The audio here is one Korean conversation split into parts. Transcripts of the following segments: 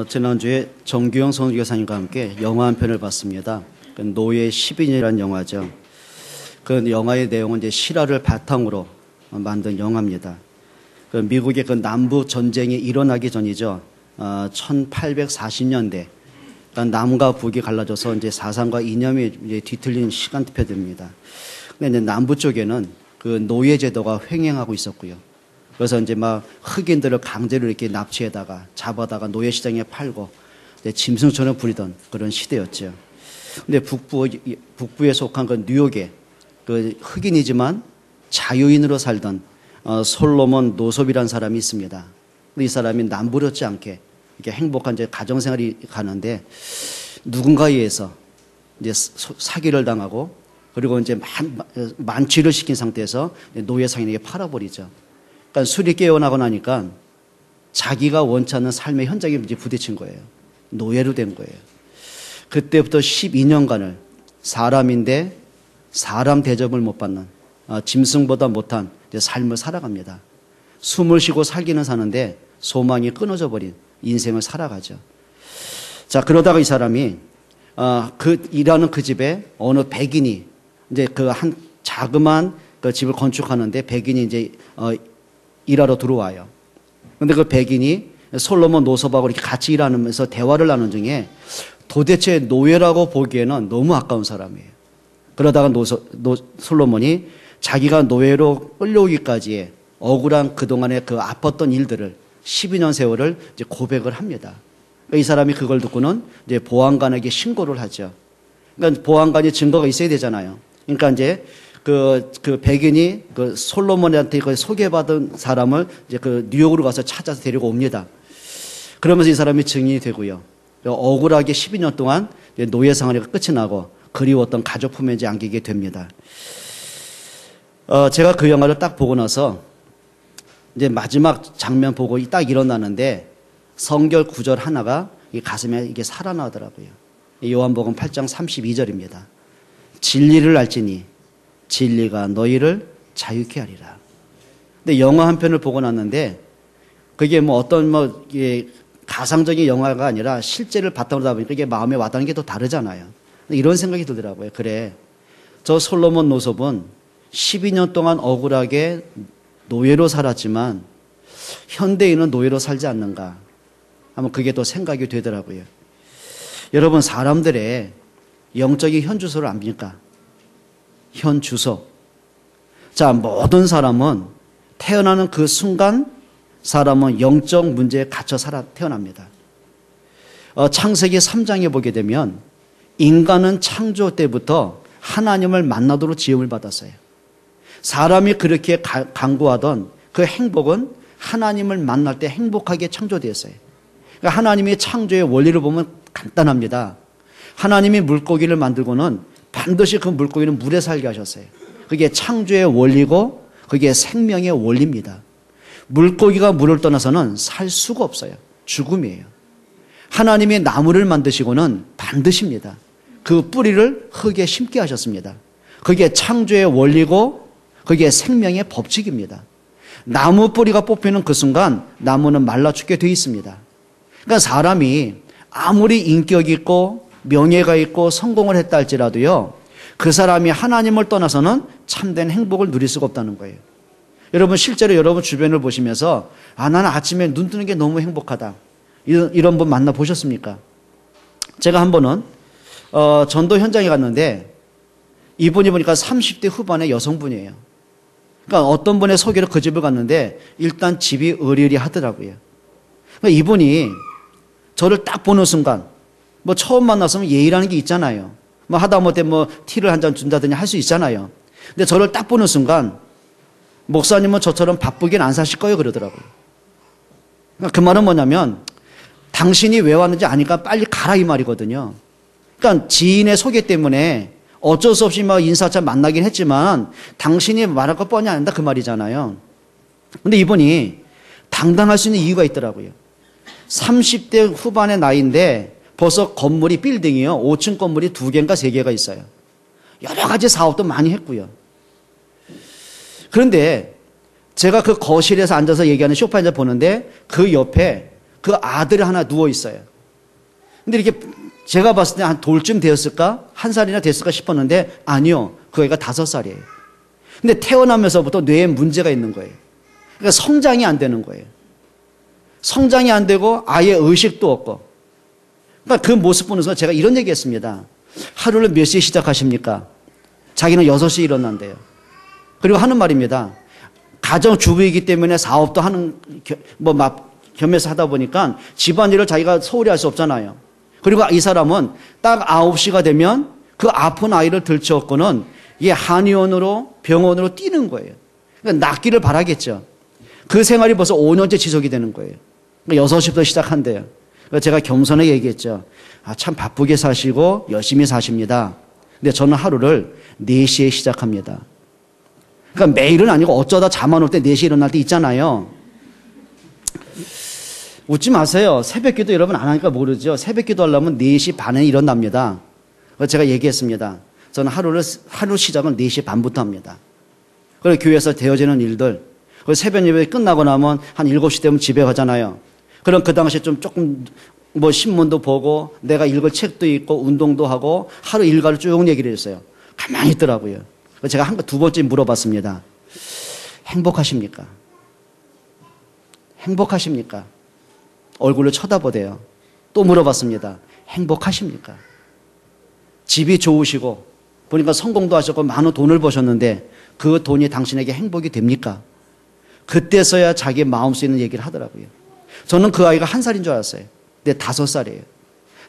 지난주에 정규영 선교사님과 함께 영화 한 편을 봤습니다. 그 노예 10인이라는 영화죠. 그 영화의 내용은 이제 실화를 바탕으로 만든 영화입니다. 그 미국의 그 남부 전쟁이 일어나기 전이죠. 1840년대. 그러니까 남과 북이 갈라져서 이제 사상과 이념이 이제 뒤틀린 시간표입니다. 근데 이제 남부 쪽에는 그 노예 제도가 횡행하고 있었고요. 그래서 이제 막 흑인들을 강제로 이렇게 납치해다가 잡아다가 노예 시장에 팔고 짐승처럼 부리던 그런 시대였죠. 근데 북부에 속한 그 뉴욕에 그 흑인이지만 자유인으로 살던 솔로몬 노섭이라는 사람이 있습니다. 이 사람이 남부럽지 않게 이렇게 행복한 이제 가정생활이 가는데 누군가에 의해서 이제 사기를 당하고 그리고 이제 만취를 시킨 상태에서 노예 상인에게 팔아버리죠. 그러니까 술이 깨어나고 나니까 자기가 원치 않는 삶의 현장에 이제 부딪힌 거예요. 노예로 된 거예요. 그때부터 12년간을 사람인데 사람 대접을 못 받는 짐승보다 못한 삶을 살아갑니다. 숨을 쉬고 살기는 사는데 소망이 끊어져 버린 인생을 살아가죠. 자, 그러다가 이 사람이 일하는 그 집에 어느 백인이 이제 그 한 자그마한 그 집을 건축하는데 백인이 이제 일하러 들어와요. 근데 그 백인이 솔로몬 노섭하고 이렇게 같이 일하면서 대화를 나누는 중에 도대체 노예라고 보기에는 너무 아까운 사람이에요. 그러다가 솔로몬이 자기가 노예로 끌려오기까지의 억울한 그동안의 그 아팠던 일들을 12년 세월을 이제 고백을 합니다. 이 사람이 그걸 듣고는 이제 보안관에게 신고를 하죠. 그러니까 보안관이 증거가 있어야 되잖아요. 그러니까 이제 그 백인이 그 솔로몬한테 그 소개받은 사람을 이제 그 뉴욕으로 가서 찾아서 데리고 옵니다. 그러면서 이 사람이 증인이 되고요. 억울하게 12년 동안 노예 생활이 끝이 나고 그리웠던 가족 품에 이제 안기게 됩니다. 제가 그 영화를 딱 보고 나서 이제 마지막 장면 보고 딱 일어나는데 성결 구절 하나가 이 가슴에 이게 살아나더라고요. 요한복음 8장 32절입니다. 진리를 알지니 진리가 너희를 자유케 하리라. 근데 영화 한 편을 보고 났는데 그게 뭐 어떤 가상적인 영화가 아니라 실제를 바탕으로 하다 보니까 이게 마음에 와닿는 게 또 다르잖아요. 이런 생각이 들더라고요. 그래, 저 솔로몬 노섭은 12년 동안 억울하게 노예로 살았지만 현대인은 노예로 살지 않는가 하면 그게 또 생각이 되더라고요. 여러분, 사람들의 영적인 현주소를 압니까? 현주소. 자, 모든 사람은 태어나는 그 순간 사람은 영적 문제에 갇혀 태어납니다. 창세기 3장에 보게 되면 인간은 창조 때부터 하나님을 만나도록 지음을 받았어요. 사람이 그렇게 강구하던 그 행복은 하나님을 만날 때 행복하게 창조되었어요. 그러니까 하나님의 창조의 원리를 보면 간단합니다. 하나님이 물고기를 만들고는 반드시 그 물고기는 물에 살게 하셨어요. 그게 창조의 원리고 그게 생명의 원리입니다. 물고기가 물을 떠나서는 살 수가 없어요. 죽음이에요. 하나님이 나무를 만드시고는 반드시입니다. 그 뿌리를 흙에 심게 하셨습니다. 그게 창조의 원리고 그게 생명의 법칙입니다. 나무 뿌리가 뽑히는 그 순간 나무는 말라 죽게 되어 있습니다. 그러니까 사람이 아무리 인격이 있고 명예가 있고 성공을 했다 할지라도요, 그 사람이 하나님을 떠나서는 참된 행복을 누릴 수가 없다는 거예요. 여러분, 실제로 여러분 주변을 보시면서 나는 아침에 눈 뜨는 게 너무 행복하다, 이런 분 만나보셨습니까? 제가 한 번은 전도 현장에 갔는데 이분이 보니까 30대 후반의 여성분이에요. 그러니까 어떤 분의 소개로 그 집을 갔는데 일단 집이 으리으리하더라고요. 그러니까 이분이 저를 딱 보는 순간 뭐 처음 만났으면 예의라는 게 있잖아요. 뭐 하다못해 뭐 티를 한 잔 준다더니 할 수 있잖아요. 근데 저를 딱 보는 순간 목사님은 저처럼 바쁘긴 안 사실 거예요 그러더라고요. 그러니까 그 말은 뭐냐면 당신이 왜 왔는지 아니까 빨리 가라 이 말이거든요. 그러니까 지인의 소개 때문에 어쩔 수 없이 막 인사차 만나긴 했지만 당신이 말할 것 뻔히 안다 그 말이잖아요. 근데 이분이 당당할 수 있는 이유가 있더라고요. 30대 후반의 나이인데 벌써 건물이 빌딩이요. 5층 건물이 2개인가 3개가 있어요. 여러 가지 사업도 많이 했고요. 그런데 제가 그 거실에서 앉아서 얘기하는 소파에 보는데 그 옆에 그 아들이 하나 누워 있어요. 근데 이렇게 제가 봤을 때 한 돌쯤 되었을까? 1살이나 됐을까 싶었는데 아니요. 그 애가 5살이에요. 근데 태어나면서부터 뇌에 문제가 있는 거예요. 그러니까 성장이 안 되는 거예요. 성장이 안 되고 아예 의식도 없고. 그러니까 그 모습 보는 순간 제가 이런 얘기 했습니다. 하루를 몇 시에 시작하십니까? 자기는 6시에 일어난대요. 그리고 하는 말입니다. 가정주부이기 때문에 사업도 하는, 겸해서 하다 보니까 집안일을 자기가 소홀히 할 수 없잖아요. 그리고 이 사람은 딱 9시가 되면 그 아픈 아이를 들쳐업고는 한의원으로 병원으로 뛰는 거예요. 그러니까 낫기를 바라겠죠. 그 생활이 벌써 5년째 지속이 되는 거예요. 그러니까 6시부터 시작한대요. 그래서 제가 겸손하게 얘기했죠. 참 바쁘게 사시고 열심히 사십니다. 근데 저는 하루를 4시에 시작합니다. 그러니까 매일은 아니고 어쩌다 잠 안 올 때 4시에 일어날 때 있잖아요. 웃지 마세요. 새벽기도 여러분 안 하니까 모르죠. 새벽기도 하려면 4시 반에 일어납니다. 그래서 제가 얘기했습니다. 저는 하루 시작은 4시 반부터 합니다. 그리고 교회에서 되어지는 일들, 새벽 예배 끝나고 나면 한 7시 되면 집에 가잖아요. 그럼 그 당시에 좀 조금 신문도 보고 내가 읽을 책도 있고 운동도 하고 하루 일과를 쭉 얘기를 했어요. 가만히 있더라고요. 그래서 제가 2번째 물어봤습니다. 행복하십니까? 행복하십니까? 얼굴을 쳐다보대요. 또 물어봤습니다. 행복하십니까? 집이 좋으시고 보니까 성공도 하셨고 많은 돈을 버셨는데 그 돈이 당신에게 행복이 됩니까? 그때서야 자기 마음속에 있는 얘기를 하더라고요. 저는 그 아이가 1살인 줄 알았어요. 근데 5살이에요.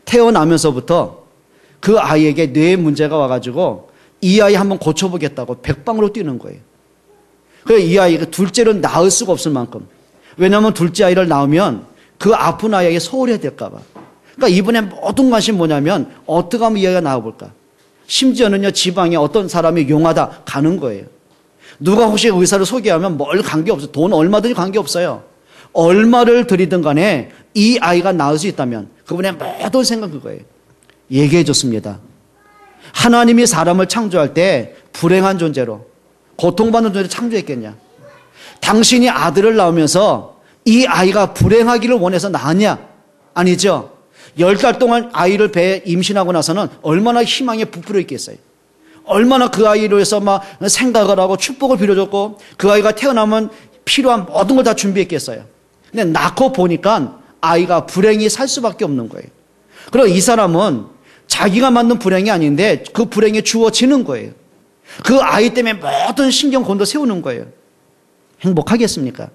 태어나면서부터 그 아이에게 뇌에 문제가 와가지고 이 아이 한번 고쳐보겠다고 백방으로 뛰는 거예요. 그래서 이 아이가 둘째를 낳을 수가 없을 만큼. 왜냐하면 둘째 아이를 낳으면 그 아픈 아이에게 소홀해야 될까 봐. 그러니까 이분의 모든 관심이 뭐냐면 어떻게 하면 이 아이가 나아볼까. 심지어는요 지방에 어떤 사람이 용하다 가는 거예요. 누가 혹시 의사를 소개하면 뭘 관계없어요. 돈 얼마든지 관계없어요. 얼마를 들이든 간에 이 아이가 나을 수 있다면 그분의 모든 생각은 그거예요. 얘기해 줬습니다. 하나님이 사람을 창조할 때 불행한 존재로 고통받는 존재로 창조했겠냐. 당신이 아들을 낳으면서 이 아이가 불행하기를 원해서 낳았냐? 아니죠. 10달 동안 아이를 배에 임신하고 나서는 얼마나 희망에 부풀어 있겠어요. 얼마나 그 아이로 해서 막 생각을 하고 축복을 빌어줬고 그 아이가 태어나면 필요한 모든 걸 다 준비했겠어요. 근데 낳고 보니까 아이가 불행히 살 수밖에 없는 거예요. 그리고 이 사람은 자기가 만든 불행이 아닌데 그 불행이 주어지는 거예요. 그 아이 때문에 모든 신경 곤도 세우는 거예요. 행복하겠습니까?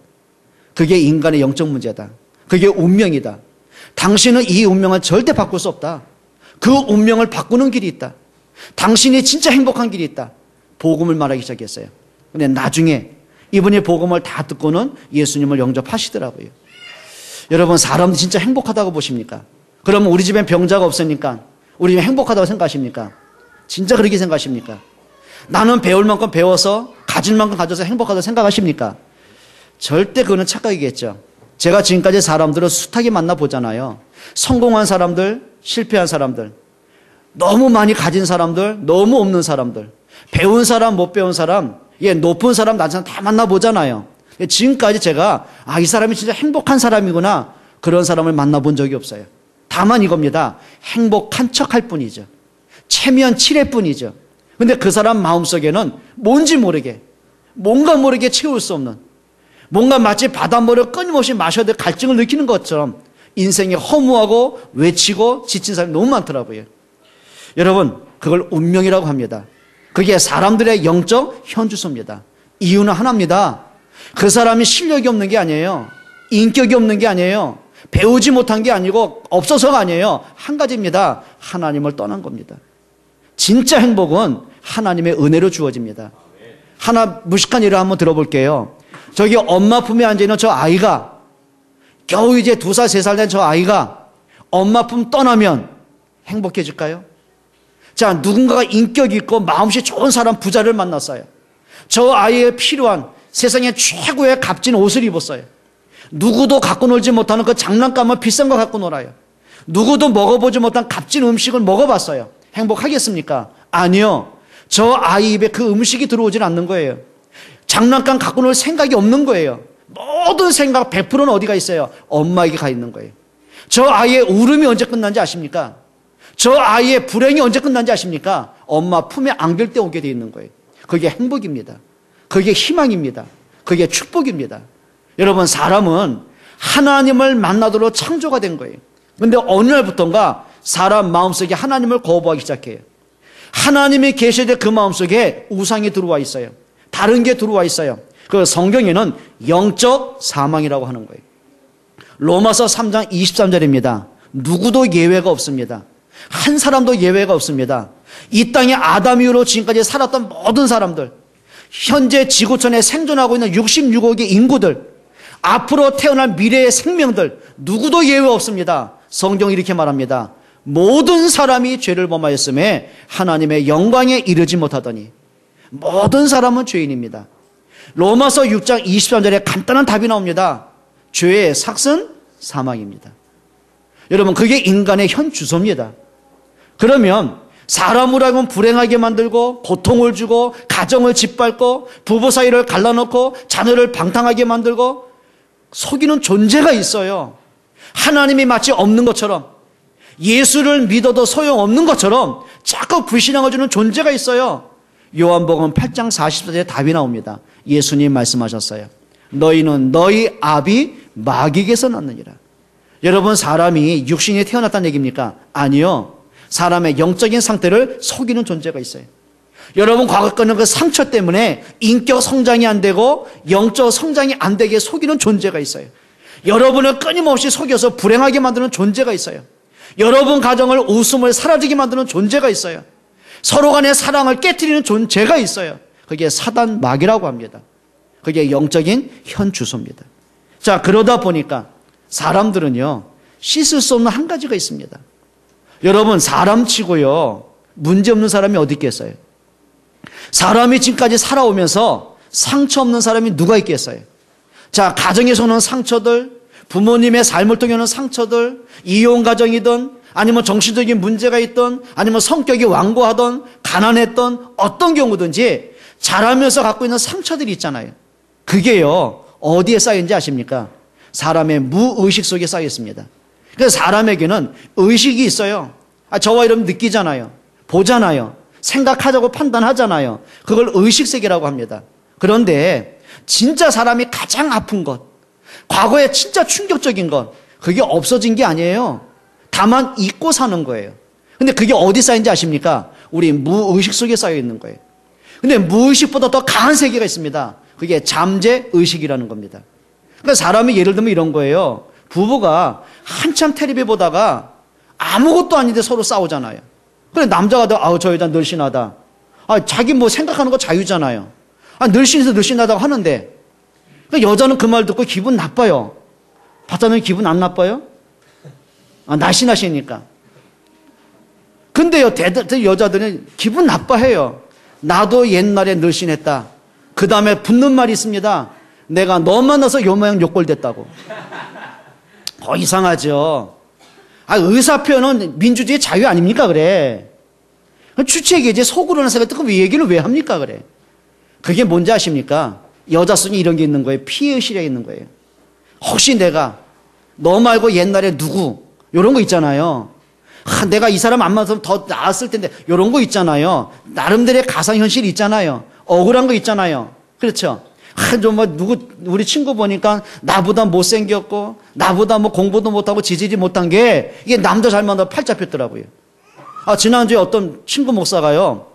그게 인간의 영적 문제다. 그게 운명이다. 당신은 이 운명을 절대 바꿀 수 없다. 그 운명을 바꾸는 길이 있다. 당신이 진짜 행복한 길이 있다. 복음을 말하기 시작했어요. 근데 나중에 이분이 복음을 다 듣고는 예수님을 영접하시더라고요. 여러분 사람들이 진짜 행복하다고 보십니까? 그러면 우리 집엔 병자가 없으니까 우리 집엔 행복하다고 생각하십니까? 진짜 그렇게 생각하십니까? 나는 배울 만큼 배워서 가질 만큼 가져서 행복하다고 생각하십니까? 절대 그거는 착각이겠죠. 제가 지금까지 사람들을 숱하게 만나보잖아요. 성공한 사람들, 실패한 사람들, 너무 많이 가진 사람들, 너무 없는 사람들, 배운 사람, 못 배운 사람, 높은 사람, 낮은 사람 다 만나보잖아요. 지금까지 제가 이 사람이 진짜 행복한 사람이구나 그런 사람을 만나본 적이 없어요. 다만 이겁니다. 행복한 척할 뿐이죠. 체면 칠할 뿐이죠. 근데 그 사람 마음속에는 뭔지 모르게 뭔가 모르게 채울 수 없는 뭔가 마치 바닷물을 끊임없이 마셔도 갈증을 느끼는 것처럼 인생이 허무하고 외치고 지친 사람이 너무 많더라고요. 여러분 그걸 운명이라고 합니다. 그게 사람들의 영적 현주소입니다. 이유는 하나입니다. 그 사람이 실력이 없는 게 아니에요. 인격이 없는 게 아니에요. 배우지 못한 게 아니고 없어서가 아니에요. 한 가지입니다. 하나님을 떠난 겁니다. 진짜 행복은 하나님의 은혜로 주어집니다. 하나 무식한 예를 한번 들어볼게요. 저기 엄마 품에 앉아있는 저 아이가 겨우 이제 2살, 3살 된 저 아이가 엄마 품 떠나면 행복해질까요? 자, 누군가가 인격 있고 마음씨 좋은 사람 부자를 만났어요. 저 아이에 필요한 세상에 최고의 값진 옷을 입었어요. 누구도 갖고 놀지 못하는 그 장난감을 비싼 거 갖고 놀아요. 누구도 먹어보지 못한 값진 음식을 먹어봤어요. 행복하겠습니까? 아니요. 저 아이 입에 그 음식이 들어오질 않는 거예요. 장난감 갖고 놀 생각이 없는 거예요. 모든 생각 100%는 어디가 있어요? 엄마에게 가 있는 거예요. 저 아이의 울음이 언제 끝난지 아십니까? 저 아이의 불행이 언제 끝난지 아십니까? 엄마 품에 안길 때 오게 돼 있는 거예요. 그게 행복입니다. 그게 희망입니다. 그게 축복입니다. 여러분, 사람은 하나님을 만나도록 창조가 된 거예요. 그런데 어느 날부터인가 사람 마음속에 하나님을 거부하기 시작해요. 하나님이 계실 때 그 마음속에 우상이 들어와 있어요. 다른 게 들어와 있어요. 그 성경에는 영적 사망이라고 하는 거예요. 로마서 3장 23절입니다. 누구도 예외가 없습니다. 한 사람도 예외가 없습니다. 이 땅에 아담 이후로 지금까지 살았던 모든 사람들, 현재 지구촌에 생존하고 있는 66억의 인구들, 앞으로 태어날 미래의 생명들, 누구도 예외 없습니다. 성경이 이렇게 말합니다. 모든 사람이 죄를 범하였음에 하나님의 영광에 이르지 못하더니. 모든 사람은 죄인입니다. 로마서 6장 23절에 간단한 답이 나옵니다. 죄의 삭은 사망입니다. 여러분, 그게 인간의 현 주소입니다. 그러면 사람을 하여금 불행하게 만들고 고통을 주고 가정을 짓밟고 부부 사이를 갈라놓고 자녀를 방탕하게 만들고 속이는 존재가 있어요. 하나님이 마치 없는 것처럼, 예수를 믿어도 소용없는 것처럼 자꾸 불신앙을 주는 존재가 있어요. 요한복음 8장 44절에 답이 나옵니다. 예수님 말씀하셨어요. 너희는 너희 아비 마귀에게서 났느니라. 여러분, 사람이 육신이 태어났다는 얘기입니까? 아니요. 사람의 영적인 상태를 속이는 존재가 있어요. 여러분, 과거 거는 그 상처 때문에 인격 성장이 안 되고 영적 성장이 안 되게 속이는 존재가 있어요. 여러분을 끊임없이 속여서 불행하게 만드는 존재가 있어요. 여러분 가정을 웃음을 사라지게 만드는 존재가 있어요. 서로 간의 사랑을 깨트리는 존재가 있어요. 그게 사단 마귀라고 합니다. 그게 영적인 현 주소입니다. 자, 그러다 보니까 사람들은요, 씻을 수 없는 한 가지가 있습니다. 여러분, 사람치고요, 문제없는 사람이 어디 있겠어요? 사람이 지금까지 살아오면서 상처 없는 사람이 누가 있겠어요? 자, 가정에서 오는 상처들, 부모님의 삶을 통해 오는 상처들, 이혼 가정이든 아니면 정신적인 문제가 있든 아니면 성격이 완고하든 가난했던 어떤 경우든지 자라면서 갖고 있는 상처들이 있잖아요. 그게요, 어디에 쌓이는지 아십니까? 사람의 무의식 속에 쌓여 있습니다. 그래서 사람에게는 의식이 있어요. 저와 여러분 느끼잖아요. 보잖아요. 생각하자고 판단하잖아요. 그걸 의식세계라고 합니다. 그런데 진짜 사람이 가장 아픈 것, 과거에 진짜 충격적인 것, 그게 없어진 게 아니에요. 다만 잊고 사는 거예요. 근데 그게 어디 쌓인지 아십니까? 우리 무의식 속에 쌓여 있는 거예요. 근데 무의식보다 더 강한 세계가 있습니다. 그게 잠재의식이라는 겁니다. 그러니까 사람이 예를 들면 이런 거예요. 부부가 한참 텔레비 보다가 아무것도 아닌데 서로 싸우잖아요. 그래, 남자가 저 여자 늘씬하다. 자기 뭐 생각하는 거 자유잖아요. 늘씬해서 늘씬하다고 하는데, 그러니까 여자는 그 말 듣고 기분 나빠요. 박사님 기분 안 나빠요? 날씬하시니까. 근데요, 여자들은 기분 나빠해요. 나도 옛날에 늘씬했다. 그 다음에 붙는 말이 있습니다. 내가 너 만나서 요 모양 요꼴 됐다고. 이상하죠. 의사 표현은 민주주의 자유 아닙니까? 그래. 주체에게 이제 속으로 나서 그 얘기를 왜 합니까? 그래. 그게 뭔지 아십니까? 여자 속에 이런 게 있는 거예요. 피해의식이 있는 거예요. 혹시 내가 너 말고 옛날에 누구 이런 거 있잖아요. 내가 이 사람 안 만나서 더 나았을 텐데 이런 거 있잖아요. 나름대로의 가상현실이 있잖아요. 억울한 거 있잖아요. 그렇죠? 우리 친구 보니까 나보다 못생겼고, 나보다 뭐 공부도 못하고 지지리 못한 게, 이게 남자 잘 만나서 팔 잡혔더라고요. 지난주에 어떤 친구 목사가요,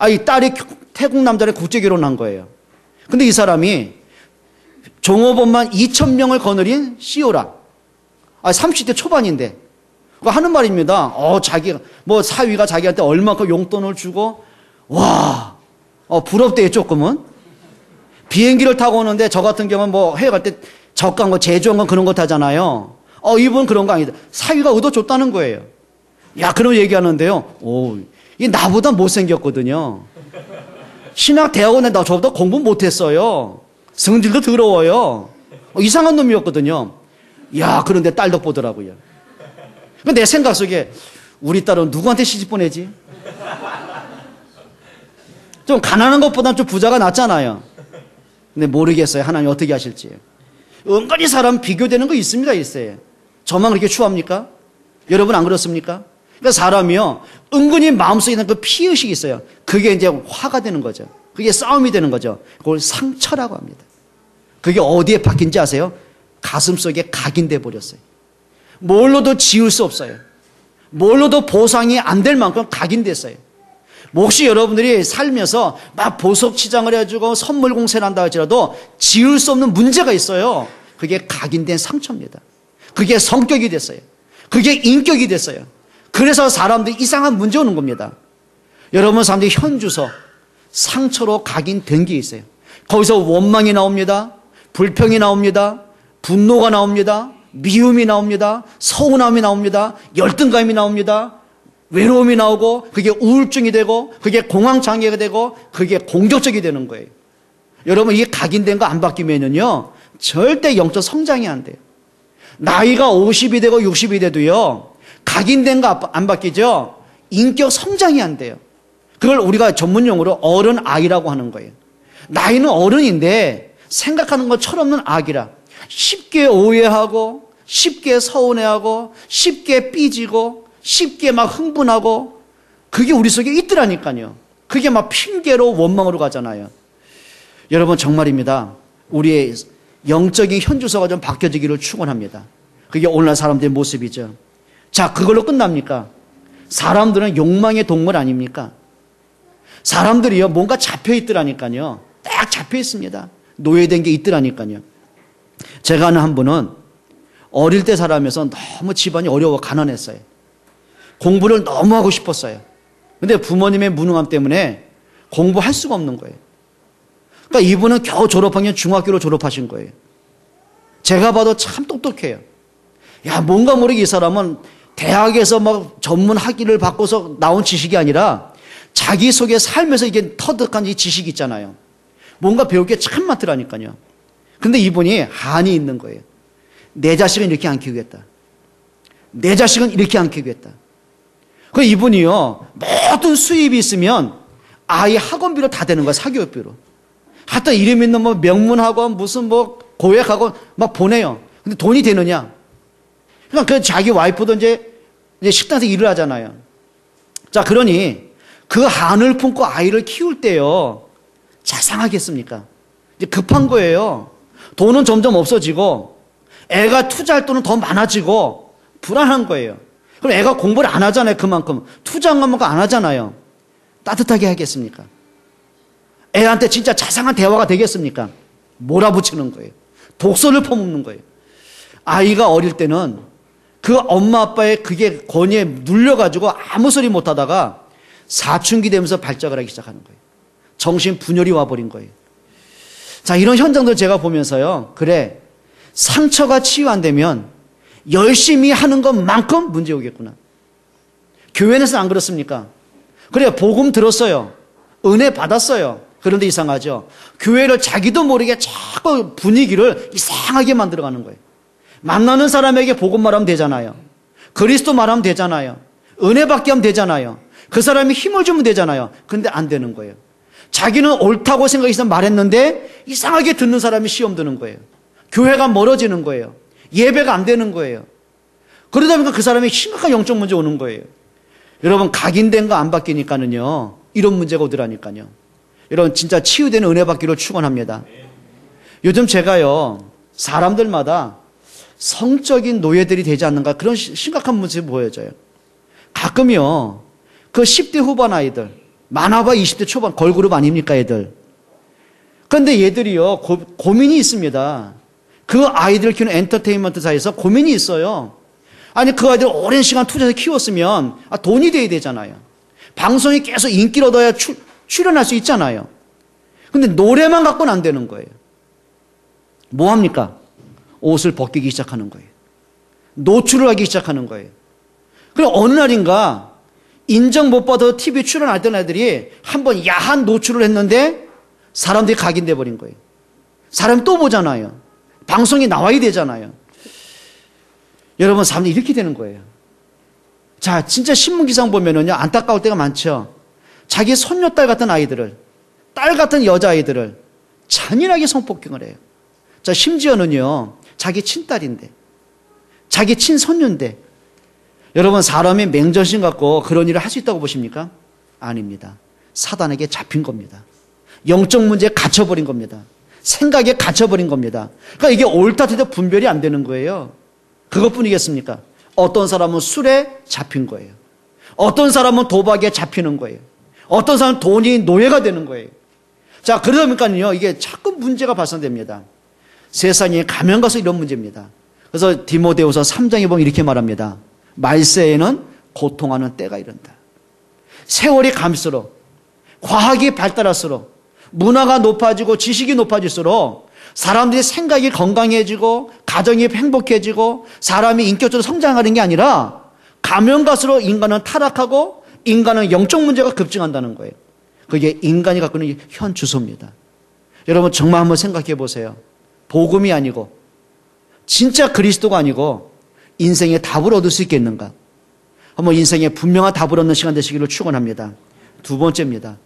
이 딸이 태국 남자를 국제 결혼한 거예요. 근데 이 사람이 종업원만 2,000명을 거느린 CEO라. 30대 초반인데. 하는 말입니다. 자기가, 사위가 자기한테 얼마큼 용돈을 주고, 부럽대요, 조금은. 비행기를 타고 오는데 저 같은 경우는 해외 갈 때 저가한 거, 제주한 건 그런 거 타잖아요. 이분 그런 거 아니다. 사위가 의도 줬다는 거예요. 그런 얘기하는데요. 이 나보다 못생겼거든요. 신학 대학원에 저보다 공부 못했어요. 성질도 더러워요. 이상한 놈이었거든요. 그런데 딸도 보더라고요. 내 생각 속에 우리 딸은 누구한테 시집 보내지? 좀 가난한 것보다는 좀 부자가 낫잖아요. 근데 모르겠어요. 하나님 어떻게 하실지. 은근히 사람 비교되는 거 있습니다, 있어요. 저만 그렇게 추합니까? 여러분 안 그렇습니까? 그러니까 사람이요, 은근히 마음속에 있는 그 피의식이 있어요. 그게 이제 화가 되는 거죠. 그게 싸움이 되는 거죠. 그걸 상처라고 합니다. 그게 어디에 박힌지 아세요? 가슴 속에 각인돼 버렸어요. 뭘로도 지울 수 없어요. 뭘로도 보상이 안 될 만큼 각인됐어요. 혹시 여러분들이 살면서 막 보석치장을 해주고 선물 공세를 한다 할지라도 지울 수 없는 문제가 있어요. 그게 각인된 상처입니다. 그게 성격이 됐어요. 그게 인격이 됐어요. 그래서 사람들이 이상한 문제 오는 겁니다. 여러분, 사람들이 현주소, 상처로 각인된 게 있어요. 거기서 원망이 나옵니다. 불평이 나옵니다. 분노가 나옵니다. 미움이 나옵니다. 서운함이 나옵니다. 열등감이 나옵니다. 외로움이 나오고, 그게 우울증이 되고, 그게 공황장애가 되고, 그게 공격적이 되는 거예요. 여러분, 이게 각인된 거 안 바뀌면요, 절대 영적 성장이 안 돼요. 나이가 50이 되고 60이 돼도요, 각인된 거 안 바뀌죠? 인격 성장이 안 돼요. 그걸 우리가 전문용어로 어른 아이라고 하는 거예요. 나이는 어른인데 생각하는 것 철없는 아기라. 쉽게 오해하고, 쉽게 서운해하고, 쉽게 삐지고, 쉽게 막 흥분하고, 그게 우리 속에 있더라니까요. 그게 막 핑계로 원망으로 가잖아요. 여러분, 정말입니다. 우리의 영적인 현주소가 좀 바뀌어지기를 축원합니다. 그게 오늘날 사람들의 모습이죠. 자, 그걸로 끝납니까? 사람들은 욕망의 동물 아닙니까? 사람들이요, 뭔가 잡혀 있더라니까요. 딱 잡혀 있습니다. 노예된 게 있더라니까요. 제가 아는 한 분은 어릴 때 살아면서 너무 집안이 어려워 가난했어요. 공부를 너무 하고 싶었어요. 근데 부모님의 무능함 때문에 공부할 수가 없는 거예요. 그러니까 이분은 겨우 졸업한 게 중학교로 졸업하신 거예요. 제가 봐도 참 똑똑해요. 야, 뭔가 모르게 이 사람은 대학에서 막 전문 학위를 받고서 나온 지식이 아니라 자기 속에 살면서 이게 터득한 이 지식이 있잖아요. 뭔가 배울 게 참 많더라니까요. 근데 이분이 한이 있는 거예요. 내 자식은 이렇게 안 키우겠다. 내 자식은 이렇게 안 키우겠다. 그 이분이요, 모든 수입이 있으면 아이 학원비로 다 되는 거야, 사교육비로. 하여튼 이름 있는 뭐 명문학원, 무슨 뭐 고액학원 막 보내요. 근데 돈이 되느냐? 그러니까 그 자기 와이프도 이제 식당에서 일을 하잖아요. 자, 그러니 그 한을 품고 아이를 키울 때요, 자상하겠습니까? 이제 급한 거예요. 돈은 점점 없어지고 애가 투자할 돈은 더 많아지고 불안한 거예요. 그럼 애가 공부를 안 하잖아요. 그만큼 투자한 것만큼 안 하잖아요. 따뜻하게 하겠습니까? 애한테 진짜 자상한 대화가 되겠습니까? 몰아붙이는 거예요. 독소를 퍼붓는 거예요. 아이가 어릴 때는 그 엄마 아빠의 그게 권위에 눌려가지고 아무 소리 못하다가 사춘기 되면서 발작을 하기 시작하는 거예요. 정신 분열이 와버린 거예요. 자, 이런 현장들 제가 보면서요, 그래, 상처가 치유 안 되면 열심히 하는 것만큼 문제 오겠구나. 교회에서는 안 그렇습니까? 그래요, 복음 들었어요. 은혜 받았어요. 그런데 이상하죠. 교회를 자기도 모르게 자꾸 분위기를 이상하게 만들어가는 거예요. 만나는 사람에게 복음 말하면 되잖아요. 그리스도 말하면 되잖아요. 은혜 받게 하면 되잖아요. 그 사람이 힘을 주면 되잖아요. 근데 안 되는 거예요. 자기는 옳다고 생각해서 말했는데 이상하게 듣는 사람이 시험 드는 거예요. 교회가 멀어지는 거예요. 예배가 안 되는 거예요. 그러다 보니까 그 사람이 심각한 영적 문제 오는 거예요. 여러분, 각인된 거 안 바뀌니까는요, 이런 문제가 오더라니까요. 여러분, 진짜 치유되는 은혜 받기를 축원합니다. 요즘 제가요, 사람들마다 성적인 노예들이 되지 않는가, 그런 심각한 문제가 보여져요. 가끔요, 그 10대 후반 아이들, 많아봐 20대 초반 걸그룹 아닙니까, 애들. 그런데 얘들이요, 고민이 있습니다. 그 아이들 키우는 엔터테인먼트사에서 고민이 있어요. 아니, 그 아이들 오랜 시간 투자해서 키웠으면 돈이 돼야 되잖아요. 방송이 계속 인기를 얻어야 출연할 수 있잖아요. 근데 노래만 갖고는 안 되는 거예요. 뭐 합니까? 옷을 벗기기 시작하는 거예요. 노출을 하기 시작하는 거예요. 그럼 어느 날인가 인정 못 받아 TV 출연할 때 애들이 한번 야한 노출을 했는데 사람들이 각인돼 버린 거예요. 사람이 또 보잖아요. 방송에 나와야 되잖아요. 여러분, 사람들이 이렇게 되는 거예요. 자, 진짜 신문기상 보면은요, 안타까울 때가 많죠. 자기 손녀딸 같은 아이들을, 딸 같은 여자아이들을 잔인하게 성폭행을 해요. 자, 심지어는요, 자기 친딸인데, 자기 친손녀인데, 여러분, 사람이 맹정신 갖고 그런 일을 할 수 있다고 보십니까? 아닙니다. 사단에게 잡힌 겁니다. 영적 문제에 갇혀버린 겁니다. 생각에 갇혀버린 겁니다. 그러니까 이게 옳다 틀리다 분별이 안 되는 거예요. 그것뿐이겠습니까? 어떤 사람은 술에 잡힌 거예요. 어떤 사람은 도박에 잡히는 거예요. 어떤 사람은 돈이 노예가 되는 거예요. 자, 그러다 보니까요, 이게 자꾸 문제가 발생됩니다. 세상에 가면 가서 이런 문제입니다. 그래서 디모데후서 3장에 보면 이렇게 말합니다. 말세에는 고통하는 때가 이른다. 세월이 갈수록, 과학이 발달할수록, 문화가 높아지고 지식이 높아질수록 사람들의 생각이 건강해지고 가정이 행복해지고 사람이 인격적으로 성장하는 게 아니라 가면 갈수록 인간은 타락하고 인간은 영적 문제가 급증한다는 거예요. 그게 인간이 갖고 있는 현 주소입니다. 여러분 정말 한번 생각해 보세요. 복음이 아니고 진짜 그리스도가 아니고 인생의 답을 얻을 수 있겠는가? 한번 인생의 분명한 답을 얻는 시간 되시기를 축원합니다. 두 번째입니다.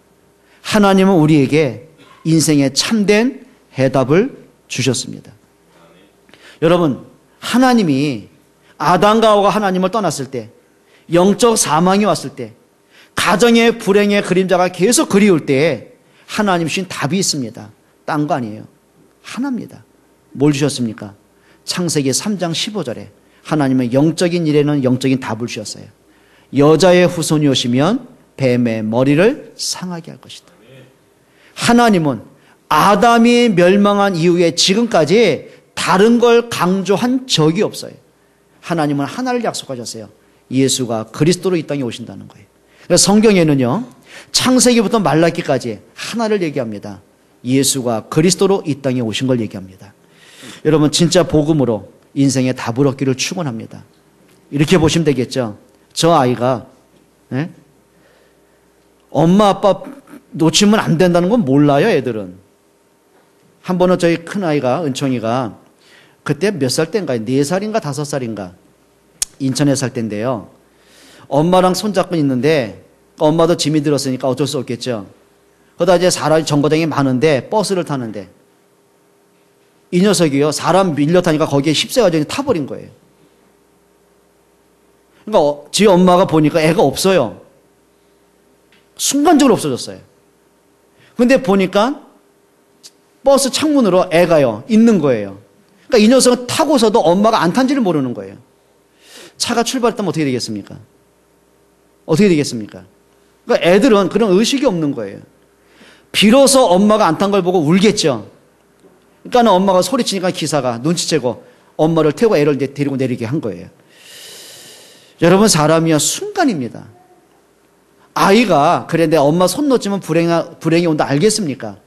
하나님은 우리에게 인생의 참된 해답을 주셨습니다. 여러분, 하나님이 아담과 하와가 하나님을 떠났을 때, 영적 사망이 왔을 때, 가정의 불행의 그림자가 계속 그리울 때 하나님 주신 답이 있습니다. 딴 거 아니에요. 하나입니다. 뭘 주셨습니까? 창세기 3장 15절에 하나님은 영적인 일에는 영적인 답을 주셨어요. 여자의 후손이 오시면 뱀의 머리를 상하게 할 것이다. 하나님은 아담이 멸망한 이후에 지금까지 다른 걸 강조한 적이 없어요. 하나님은 하나를 약속하셨어요. 예수가 그리스도로 이 땅에 오신다는 거예요. 그래서 성경에는요, 창세기부터 말라기까지 하나를 얘기합니다. 예수가 그리스도로 이 땅에 오신 걸 얘기합니다. 여러분 진짜 복음으로 인생의 답을 얻기를 축원합니다. 이렇게 보시면 되겠죠. 저 아이가 엄마 아빠 놓치면 안 된다는 건 몰라요. 애들은. 한 번은 저희 큰아이가 은총이가 그때 몇 살 때인가요? 4살인가 5살인가 인천에 살 때인데요. 엄마랑 손잡고 있는데 엄마도 짐이 들었으니까 어쩔 수 없겠죠. 그러다 이제 사람이 정거장이 많은데 버스를 타는데 이 녀석이요, 사람 밀려 타니까 거기에 휩싸여가지고 타버린 거예요. 그러니까 지 엄마가 보니까 애가 없어요. 순간적으로 없어졌어요. 근데 보니까 버스 창문으로 애가요, 있는 거예요. 그러니까 이 녀석은 타고서도 엄마가 안 탄지를 모르는 거예요. 차가 출발했다면 어떻게 되겠습니까? 어떻게 되겠습니까? 그러니까 애들은 그런 의식이 없는 거예요. 비로소 엄마가 안 탄 걸 보고 울겠죠. 그러니까 엄마가 소리치니까 기사가 눈치채고 엄마를 태우고 애를 데리고 내리게 한 거예요. 여러분 사람이야 순간입니다. 아이가 그래 내 엄마 손 놓치면 불행이 온다 알겠습니까?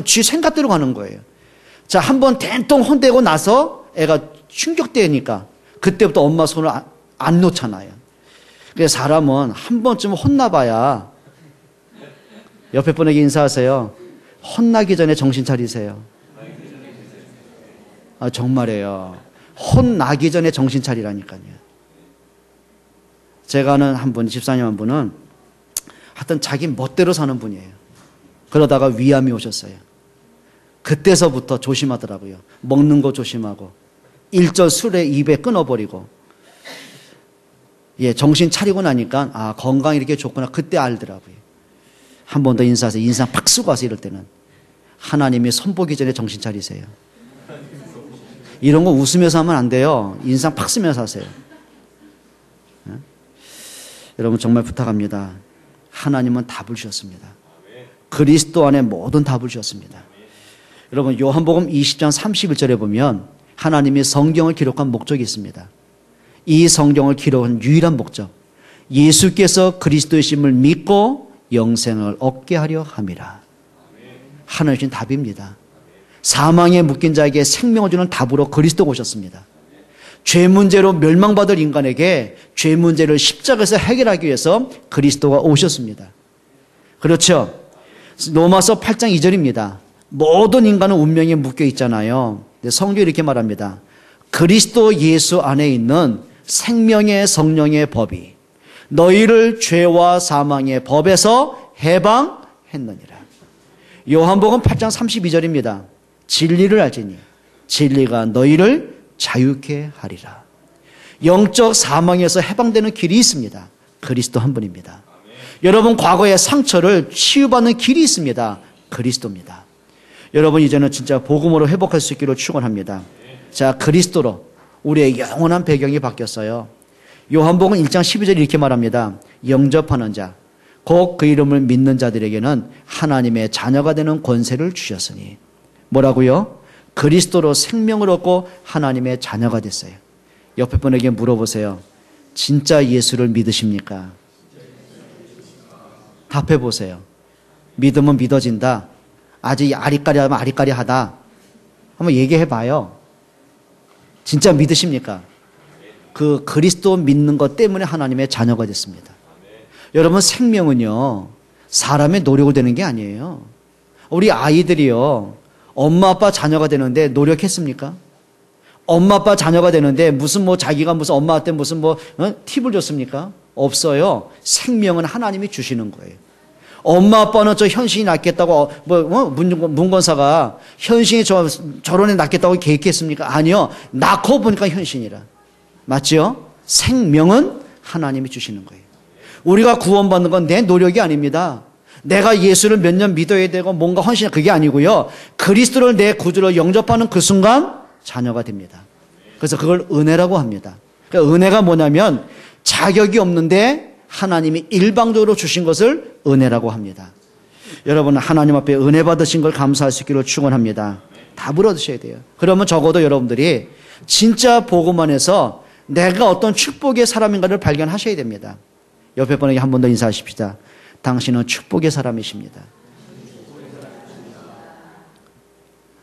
쥐 생각대로 가는 거예요. 자, 한번 된통 혼대고 나서 애가 충격되니까 그때부터 엄마 손을 안 놓잖아요. 그래서 사람은 한 번쯤 혼나봐야 옆에 분에게 인사하세요. 혼나기 전에 정신 차리세요. 아, 정말이에요. 혼나기 전에 정신 차리라니까요. 제가 아는 한 분, 집사님 한 분은 하여튼 자기 멋대로 사는 분이에요. 그러다가 위암이 오셨어요. 그때서부터 조심하더라고요. 먹는 거 조심하고 일절 술에 입에 끊어버리고 정신 차리고 나니까 아, 건강이 이렇게 좋구나 그때 알더라고요. 한 번 더 인사하세요. 인상 팍 쓰고 와서 이럴 때는 하나님이 손보기 전에 정신 차리세요. 이런 거 웃으면서 하면 안 돼요. 인상 팍 쓰면서 하세요. 여러분 정말 부탁합니다. 하나님은 답을 주셨습니다. 그리스도 안에 모든 답을 주셨습니다. 여러분 요한복음 20장 31절에 보면 하나님이 성경을 기록한 목적이 있습니다. 이 성경을 기록한 유일한 목적, 예수께서 그리스도이심을 믿고 영생을 얻게 하려 함이라. 하나님 주신 답입니다. 사망에 묶인 자에게 생명을 주는 답으로 그리스도가 오셨습니다. 죄 문제로 멸망받을 인간에게 죄 문제를 십자가에서 해결하기 위해서 그리스도가 오셨습니다. 그렇죠? 로마서 8장 2절입니다. 모든 인간은 운명에 묶여 있잖아요. 성경이 이렇게 말합니다. 그리스도 예수 안에 있는 생명의 성령의 법이 너희를 죄와 사망의 법에서 해방했느니라. 요한복음 8장 32절입니다. 진리를 알지니 진리가 너희를 자유케 하리라. 영적 사망에서 해방되는 길이 있습니다. 그리스도 한 분입니다. 여러분 과거의 상처를 치유받는 길이 있습니다. 그리스도입니다. 여러분 이제는 진짜 복음으로 회복할 수 있기를 축원합니다. 자, 그리스도로 우리의 영원한 배경이 바뀌었어요. 요한복음 1장 12절 이렇게 말합니다. 영접하는 자, 곧 그 이름을 믿는 자들에게는 하나님의 자녀가 되는 권세를 주셨으니. 뭐라고요? 그리스도로 생명을 얻고 하나님의 자녀가 됐어요. 옆에 분에게 물어보세요. 진짜 예수를 믿으십니까? 답해 보세요. 믿으면 믿어진다. 아직 아리까리하면 아리까리하다. 한번 얘기해 봐요. 진짜 믿으십니까? 그 그리스도 믿는 것 때문에 하나님의 자녀가 됐습니다. 여러분 생명은요 사람의 노력으로 되는 게 아니에요. 우리 아이들이요 엄마 아빠 자녀가 되는데 노력했습니까? 엄마 아빠 자녀가 되는데 무슨 뭐 자기가 무슨 엄마한테 무슨 뭐 팁을 줬습니까? 없어요. 생명은 하나님이 주시는 거예요. 엄마 아빠는 저 현신이 낫겠다고 문건사가 현신이 저런 애 낫겠다고 계획했습니까? 아니요. 낳고 보니까 현신이라. 맞죠? 생명은 하나님이 주시는 거예요. 우리가 구원받는 건 내 노력이 아닙니다. 내가 예수를 몇 년 믿어야 되고 뭔가 헌신 그게 아니고요. 그리스도를 내 구주로 영접하는 그 순간 자녀가 됩니다. 그래서 그걸 은혜라고 합니다. 그러니까 은혜가 뭐냐면 자격이 없는데 하나님이 일방적으로 주신 것을 은혜라고 합니다. 여러분 하나님 앞에 은혜 받으신 걸 감사할 수 있기를 축원합니다. 다 물어드셔야 돼요. 그러면 적어도 여러분들이 진짜 복음 안에서 내가 어떤 축복의 사람인가를 발견하셔야 됩니다. 옆에 분에게 한 번 더 인사하십시다. 당신은 축복의 사람이십니다.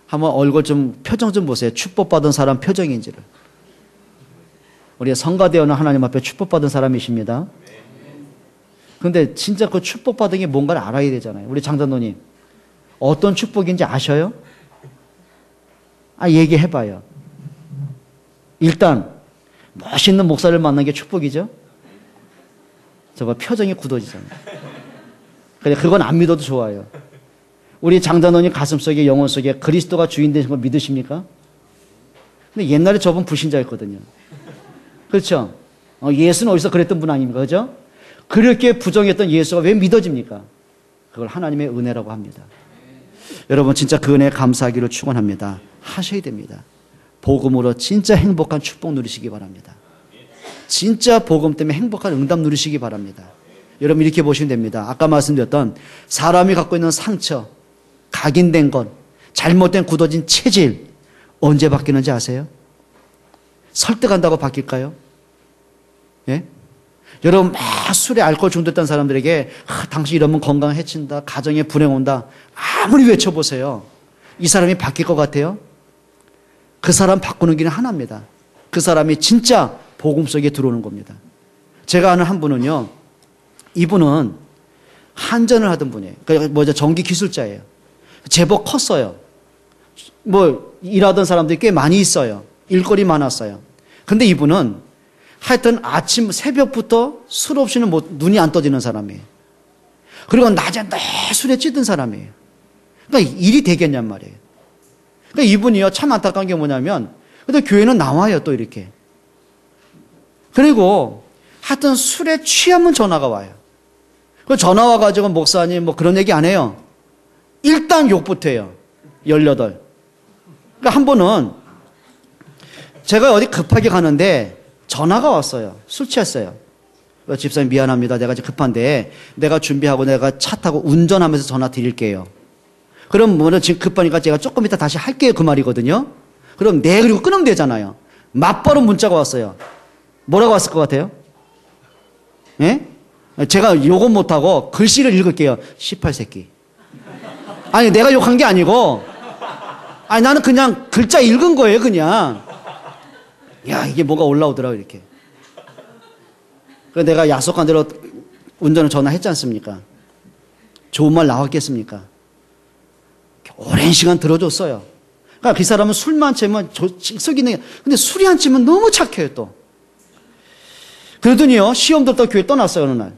한번 얼굴 좀 표정 좀 보세요. 축복받은 사람 표정인지를. 우리가 성가되어는 하나님 앞에 축복받은 사람이십니다. 그런데 진짜 그 축복받은 게 뭔가를 알아야 되잖아요. 우리 장자노님 어떤 축복인지 아셔요? 얘기해봐요. 일단 멋있는 목사를 만난 게 축복이죠. 저거 표정이 굳어지잖아요. 근데 그건 안 믿어도 좋아요. 우리 장자노님 가슴속에 영혼 속에 그리스도가 주인 되신 걸 믿으십니까? 근데 옛날에 저분 불신자였거든요. 그렇죠? 예수는 어디서 그랬던 분 아닙니까? 그죠? 그렇게 부정했던 예수가 왜 믿어집니까? 그걸 하나님의 은혜라고 합니다. 여러분 진짜 그 은혜에 감사하기를 축원합니다. 하셔야 됩니다. 복음으로 진짜 행복한 축복 누리시기 바랍니다. 진짜 복음 때문에 행복한 응답 누리시기 바랍니다. 여러분 이렇게 보시면 됩니다. 아까 말씀드렸던 사람이 갖고 있는 상처, 각인된 것, 잘못된 굳어진 체질 언제 바뀌는지 아세요? 설득한다고 바뀔까요? 예? 여러분 막 술에 알코올 중독됐던 사람들에게 당신 이러면 건강 해친다, 가정에 불행 온다 아무리 외쳐보세요. 이 사람이 바뀔 것 같아요? 그 사람 바꾸는 길은 하나입니다. 그 사람이 진짜 복음 속에 들어오는 겁니다. 제가 아는 한 분은요. 이분은 한전을 하던 분이에요. 그러니까 전기 기술자예요. 제법 컸어요. 일하던 사람들이 꽤 많이 있어요. 일거리 많았어요. 근데 이분은 하여튼 아침 새벽부터 술 없이는 눈이 안 떠지는 사람이에요. 그리고 낮에 늘 술에 찌든 사람이에요. 그러니까 일이 되겠냔 말이에요. 그러니까 이분이요 참 안타까운 게 뭐냐면 근데 교회는 나와요 또 이렇게. 그리고 하여튼 술에 취하면 전화가 와요. 그 전화 와가지고 목사님 그런 얘기 안 해요. 일단 욕부터 해요. 18. 그러니까 한 번은 제가 어디 급하게 가는데 전화가 왔어요. 술 취했어요. 집사님 미안합니다. 내가 지금 급한데 내가 준비하고 내가 차 타고 운전하면서 전화 드릴게요. 그럼 지금 급하니까 제가 조금 이따 다시 할게요. 그 말이거든요. 그럼 네 그리고 끊으면 되잖아요. 맞바로 문자가 왔어요. 뭐라고 왔을 것 같아요? 예? 제가 욕은 못하고 글씨를 읽을게요. 18새끼. 아니 내가 욕한 게 아니고 나는 그냥 글자 읽은 거예요. 그냥 야 이게 뭐가 올라오더라고 이렇게. 그래서 내가 약속한 대로 운전을 전화했지 않습니까? 좋은 말 나왔겠습니까? 오랜 시간 들어줬어요. 그러니까 그 사람은 술만 취하면 썩이는 게 근데 술이 안 취하면 너무 착해요 또. 그러더니요 시험 들었다 교회 떠났어요 어느 날.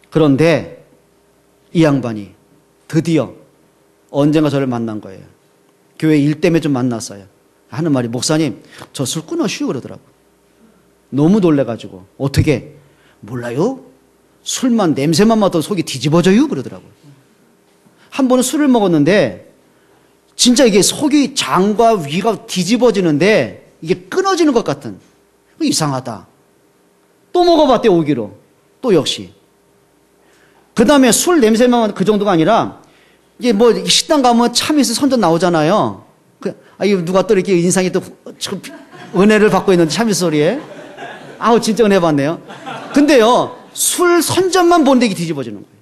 그런데 이 양반이 드디어 언젠가 저를 만난 거예요. 교회 일 때문에 좀 만났어요. 하는 말이, 목사님, 저 술 끊으시오 그러더라고. 너무 놀래가지고. 어떻게? 몰라요? 술만 냄새만 맡아도 속이 뒤집어져요 그러더라고. 한 번은 술을 먹었는데 진짜 이게 속이, 장과 위가 뒤집어지는데 이게 끊어지는 것 같은, 이상하다. 또 먹어봤대, 오기로. 또 역시. 그 다음에 술 냄새만 그 정도가 아니라, 이게 뭐 식당 가면 참이슬 선전 나오잖아요. 이거 누가 또 이렇게 인상이 또 은혜를 받고 있는데, 참이슬 소리에. 아우, 진짜 은혜 받네요. 근데요, 술 선전만 보는데 이게 뒤집어지는 거예요.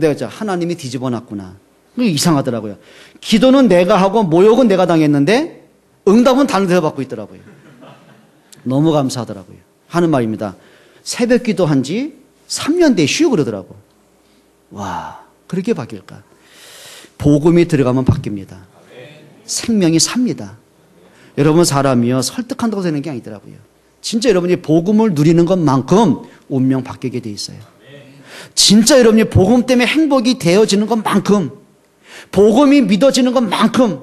내가 진짜 하나님이 뒤집어 놨구나. 이상하더라고요. 기도는 내가 하고 모욕은 내가 당했는데 응답은 다른 데서 받고 있더라고요. 너무 감사하더라고요. 하는 말입니다. 새벽 기도한 지 3년 뒤에 쉬고 그러더라고. 와, 그렇게 바뀔까? 복음이 들어가면 바뀝니다. 생명이 삽니다. 여러분, 사람이요, 설득한다고 되는 게 아니더라고요. 진짜 여러분이 복음을 누리는 것만큼 운명 바뀌게 돼 있어요. 진짜 여러분이 복음 때문에 행복이 되어지는 것만큼, 복음이 믿어지는 것만큼,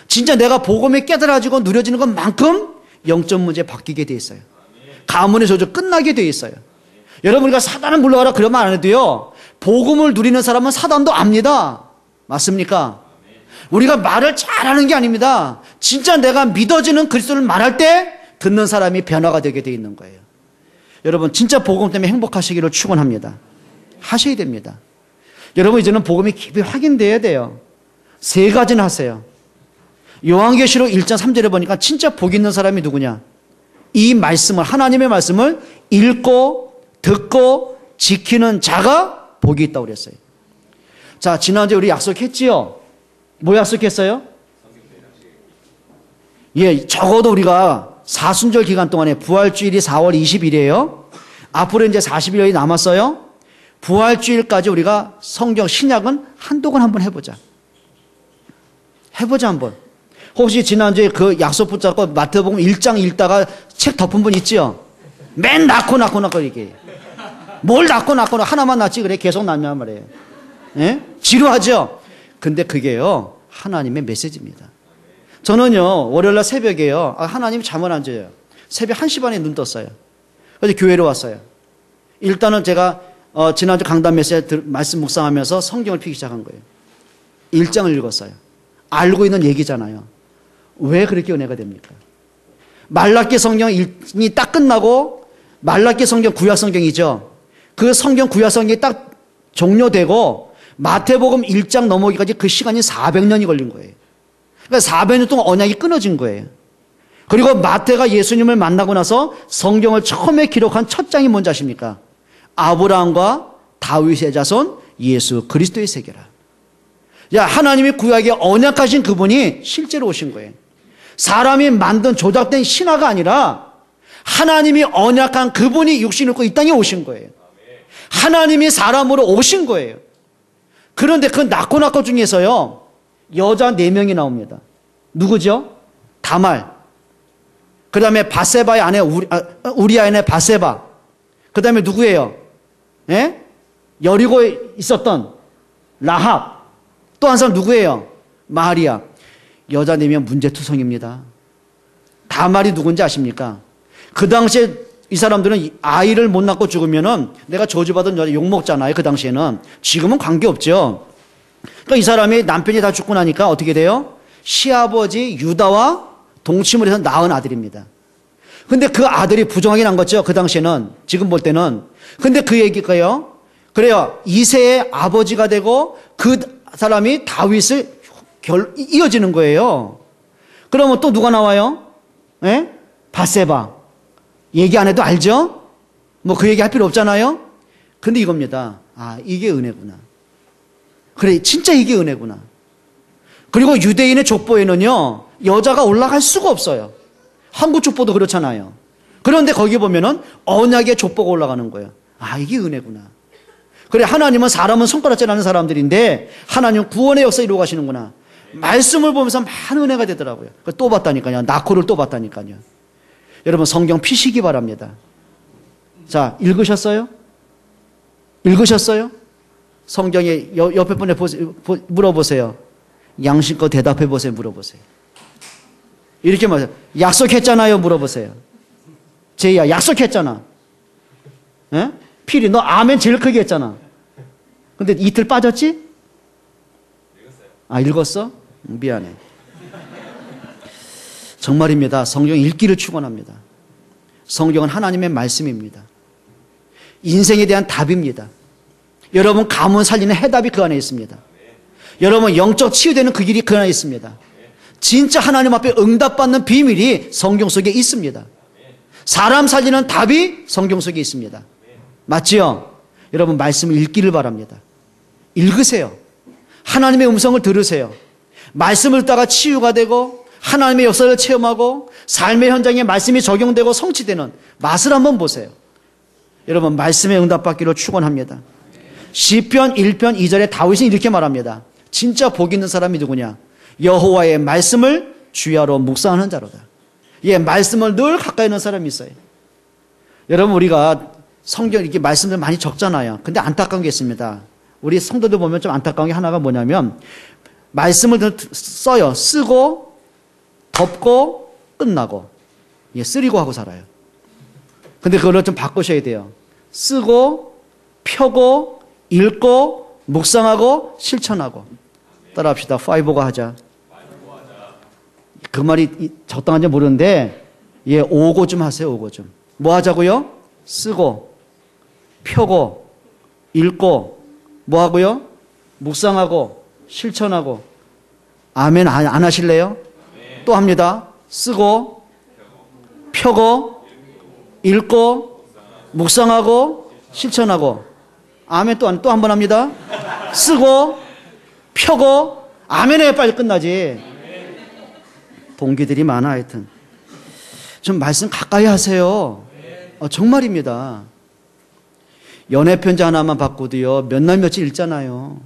진짜 내가 복음에 깨달아지고 누려지는 것만큼 영적 문제 바뀌게 돼 있어요. 가문의 저주 끝나게 돼 있어요. 여러분, 우리가 사단을 물러가라 그러면 안 해도요, 복음을 누리는 사람은 사단도 압니다. 맞습니까? 우리가 말을 잘하는 게 아닙니다. 진짜 내가 믿어지는 그리스도를 말할 때 듣는 사람이 변화가 되게 돼 있는 거예요. 여러분, 진짜 복음 때문에 행복하시기를 축원합니다. 하셔야 됩니다. 여러분, 이제는 복음이 깊이 확인돼야 돼요. 3가지는 하세요. 요한계시록 1장 3절에 보니까 진짜 복 있는 사람이 누구냐? 이 말씀을, 하나님의 말씀을 읽고 듣고 지키는 자가 복이 있다고 그랬어요. 자, 지난주에 우리 약속했지요? 뭐 약속했어요? 예, 적어도 우리가 사순절 기간 동안에, 부활주일이 4월 20일이에요. 앞으로 이제 40일이 남았어요. 부활주일까지 우리가 성경 신약은 한독은 한번 해보자. 한번. 혹시 지난주에 그 약속 붙잡고 마태복음 1장 읽다가 책 덮은 분 있지요? 맨 낳고 이렇게. 뭘 낳고 하나만 낳지 그래. 계속 낳냐 말이에요. 예? 지루하죠? 근데 그게요, 하나님의 메시지입니다. 저는요, 월요일날 새벽에요, 하나님이 잠을 안 자요. 새벽 1시 반에 눈 떴어요. 그래서 교회로 왔어요. 일단은 제가 지난주 강단 메시지 말씀 묵상하면서 성경을 피기 시작한 거예요. 1장을 읽었어요. 알고 있는 얘기잖아요. 왜 그렇게 은혜가 됩니까? 말라기 성경이 딱 끝나고, 말라기 성경 구약 성경이죠. 그 성경 구약 성경이 딱 종료되고 마태복음 1장 넘어오기까지 그 시간이 400년이 걸린 거예요. 그러니까 400년 동안 언약이 끊어진 거예요. 그리고 마태가 예수님을 만나고 나서 성경을 처음에 기록한 첫 장이 뭔지 아십니까? 아브라함과 다윗의 자손 예수 그리스도의 세계라. 야, 하나님이 구약에 언약하신 그분이 실제로 오신 거예요. 사람이 만든 조작된 신화가 아니라 하나님이 언약한 그분이 육신을 입고 이 땅에 오신 거예요. 하나님이 사람으로 오신 거예요. 그런데 그 낳고 중에서요, 여자 4명이 나옵니다. 누구죠? 다말. 그 다음에 바세바의 아내 우리아의 아내 바세바. 그 다음에 누구예요? 예? 여리고에 있었던 라합. 또 한 사람 누구예요? 마리아. 여자 4명 문제투성입니다. 다말이 누군지 아십니까? 그 당시에 이 사람들은 아이를 못 낳고 죽으면은 내가 저주받은 여자 욕먹잖아요. 그 당시에는. 지금은 관계없죠. 그러니까 이 사람이 남편이 다 죽고 나니까 어떻게 돼요? 시아버지 유다와 동침을 해서 낳은 아들입니다. 근데 그 아들이 부정하게 난 거죠. 그 당시에는. 지금 볼 때는. 근데 그 얘기가요. 그래요. 이세의 아버지가 되고 그 사람이 다윗을 이어지는 거예요. 그러면 또 누가 나와요? 예? 바세바. 얘기 안 해도 알죠? 뭐 그 얘기 할 필요 없잖아요? 근데 이겁니다. 아, 이게 은혜구나. 그래, 진짜 이게 은혜구나. 그리고 유대인의 족보에는요, 여자가 올라갈 수가 없어요. 한국 족보도 그렇잖아요. 그런데 거기 보면은 언약의 족보가 올라가는 거예요. 아, 이게 은혜구나. 그래, 하나님은 사람은 손가락질 하는 사람들인데 하나님은 구원의 역사 이루어 가시는구나. 말씀을 보면서 많은 은혜가 되더라고요. 또 봤다니까요. 나코를 또 봤다니까요. 여러분, 성경 피시기 바랍니다. 자, 읽으셨어요? 읽으셨어요? 성경에 옆에 분에 물어보세요. 양심껏 대답해 보세요. 물어보세요. 이렇게 말해요. 약속했잖아요. 물어보세요. 제이야, 약속했잖아. 에? 필이, 너 아멘 제일 크게 했잖아. 근데 이틀 빠졌지? 아, 읽었어? 미안해. 정말입니다. 성경 읽기를 축원합니다. 성경은 하나님의 말씀입니다. 인생에 대한 답입니다. 여러분 가문 살리는 해답이 그 안에 있습니다. 여러분 영적 치유되는 그 길이 그 안에 있습니다. 진짜 하나님 앞에 응답받는 비밀이 성경 속에 있습니다. 사람 살리는 답이 성경 속에 있습니다. 맞지요? 여러분 말씀을 읽기를 바랍니다. 읽으세요. 하나님의 음성을 들으세요. 말씀을 듣다가 치유가 되고 하나님의 역사를 체험하고 삶의 현장에 말씀이 적용되고 성취되는 맛을 한번 보세요. 여러분 말씀의 응답받기를 축원합니다. 시편 1편 2절에 다윗은 이렇게 말합니다. 진짜 복 있는 사람이 누구냐? 여호와의 말씀을 주야로 묵상하는 자로다. 예, 말씀을 늘 가까이 있는 사람이 있어요. 여러분 우리가 성경 이렇게 말씀들 많이 적잖아요. 근데 안타까운 게 있습니다. 우리 성도들 보면 좀 안타까운 게 하나가 뭐냐면 말씀을 써요. 쓰고 덮고 끝나고 예, 쓰리고 하고 살아요. 근데 그걸 좀 바꾸셔야 돼요. 쓰고 펴고 읽고 묵상하고 실천하고. 따라합시다. 5가 하자. 그 말이 적당한지 모르는데 예, 5고 좀 하세요. 5고 좀. 뭐 하자고요? 쓰고 펴고 읽고 뭐 하고요? 묵상하고 실천하고. 아멘 안 하실래요? 또 합니다. 쓰고 펴고 읽고 묵상하고 실천하고. 아멘 또 한 번 합니다. 쓰고 펴고. 아멘에 빨리 끝나지. 동기들이 많아. 하여튼 좀 말씀 가까이 하세요. 정말입니다. 연애 편지 하나만 바꿔도요 몇 날 며칠 읽잖아요.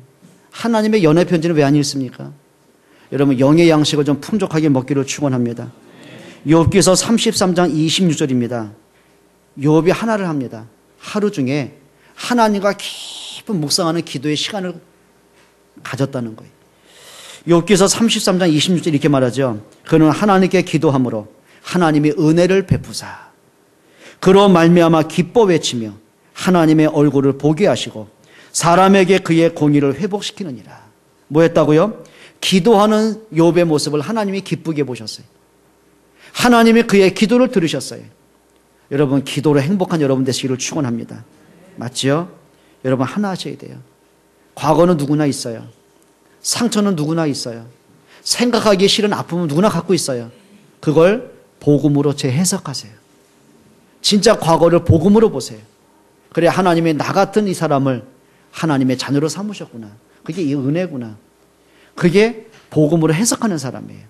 하나님의 연애 편지는 왜 안 읽습니까? 여러분 영의 양식을 좀 풍족하게 먹기를 축원합니다. 욥기서 33장 26절입니다. 욥이 하나를 합니다. 하루 중에 하나님과 깊은 묵상하는 기도의 시간을 가졌다는 거예요. 욥기서 33장 26절 이렇게 말하죠. 그는 하나님께 기도함으로 하나님이 은혜를 베푸사 그로 말미암아 기뻐 외치며 하나님의 얼굴을 보게 하시고 사람에게 그의 공의를 회복시키느니라. 뭐 했다고요? 기도하는 욥의 모습을 하나님이 기쁘게 보셨어요. 하나님이 그의 기도를 들으셨어요. 여러분 기도로 행복한 여러분 되시기를 축원합니다. 맞죠? 여러분 하나 하셔야 돼요. 과거는 누구나 있어요. 상처는 누구나 있어요. 생각하기 싫은 아픔은 누구나 갖고 있어요. 그걸 복음으로 재해석하세요. 진짜 과거를 복음으로 보세요. 그래 하나님이 나 같은 이 사람을 하나님의 자녀로 삼으셨구나. 그게 이 은혜구나. 그게 복음으로 해석하는 사람이에요.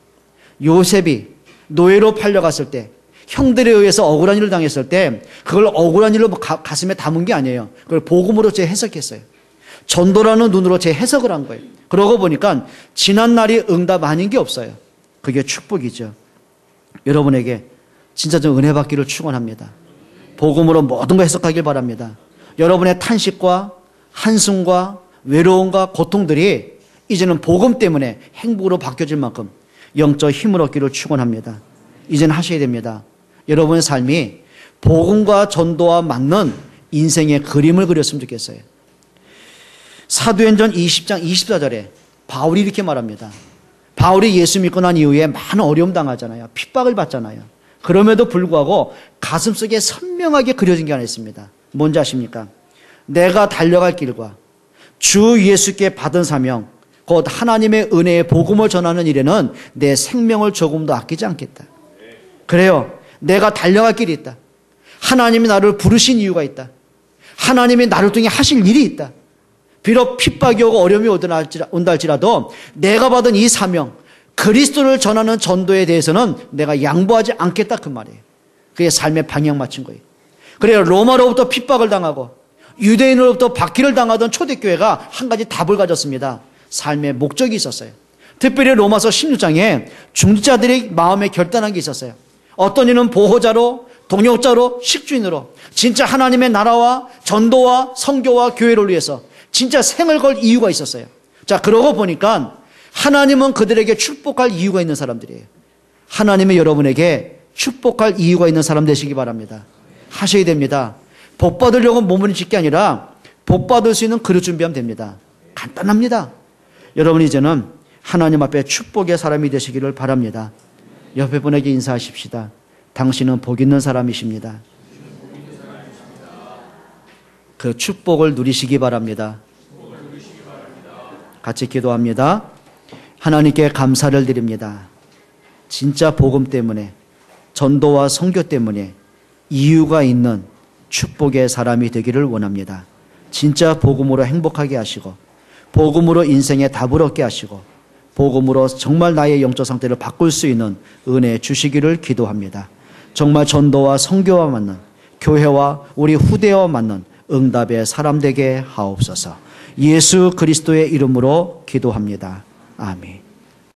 요셉이 노예로 팔려갔을 때 형들에 의해서 억울한 일을 당했을 때 그걸 억울한 일로 가슴에 담은 게 아니에요. 그걸 복음으로 재해석했어요. 전도라는 눈으로 재해석을 한 거예요. 그러고 보니까 지난 날이 응답 아닌 게 없어요. 그게 축복이죠. 여러분에게 진짜 좀 은혜 받기를 축원합니다. 복음으로 모든 거 해석하길 바랍니다. 여러분의 탄식과 한숨과 외로움과 고통들이 이제는 복음 때문에 행복으로 바뀌어질 만큼 영적 힘을 얻기를 축원합니다. 이제는 하셔야 됩니다. 여러분의 삶이 복음과 전도와 맞는 인생의 그림을 그렸으면 좋겠어요. 사도행전 20장 24절에 바울이 이렇게 말합니다. 바울이 예수 믿고 난 이후에 많은 어려움 당하잖아요. 핍박을 받잖아요. 그럼에도 불구하고 가슴속에 선명하게 그려진 게 하나 있습니다. 뭔지 아십니까? 내가 달려갈 길과 주 예수께 받은 사명 곧 하나님의 은혜의 복음을 전하는 일에는 내 생명을 조금도 아끼지 않겠다. 그래요. 내가 달려갈 길이 있다. 하나님이 나를 부르신 이유가 있다. 하나님이 나를 통해 하실 일이 있다. 비록 핍박이 오고 어려움이 온다 할지라도 내가 받은 이 사명 그리스도를 전하는 전도에 대해서는 내가 양보하지 않겠다 그 말이에요. 그게 삶의 방향 맞춘 거예요. 그래요. 로마로부터 핍박을 당하고 유대인으로부터 박해를 당하던 초대교회가 한 가지 답을 가졌습니다. 삶의 목적이 있었어요. 특별히 로마서 16장에 중직자들의 마음에 결단한 게 있었어요. 어떤 이는 보호자로 동역자로 식주인으로 진짜 하나님의 나라와 전도와 선교와 교회를 위해서 진짜 생을 걸 이유가 있었어요. 자, 그러고 보니까 하나님은 그들에게 축복할 이유가 있는 사람들이에요. 하나님이 여러분에게 축복할 이유가 있는 사람 되시기 바랍니다. 하셔야 됩니다. 복 받으려고 몸부림칠 게 아니라 복 받을 수 있는 그릇 준비하면 됩니다. 간단합니다. 여러분 이제는 하나님 앞에 축복의 사람이 되시기를 바랍니다. 옆에 분에게 인사하십시다. 당신은 복 있는 사람이십니다. 그 축복을 누리시기 바랍니다. 같이 기도합니다. 하나님께 감사를 드립니다. 진짜 복음 때문에, 전도와 선교 때문에 이유가 있는 축복의 사람이 되기를 원합니다. 진짜 복음으로 행복하게 하시고, 복음으로 인생에 답을 얻게 하시고, 복음으로 정말 나의 영적 상태를 바꿀 수 있는 은혜 주시기를 기도합니다. 정말 전도와 선교와 맞는, 교회와 우리 후대와 맞는 응답의 사람 되게 하옵소서. 예수 그리스도의 이름으로 기도합니다. 아멘.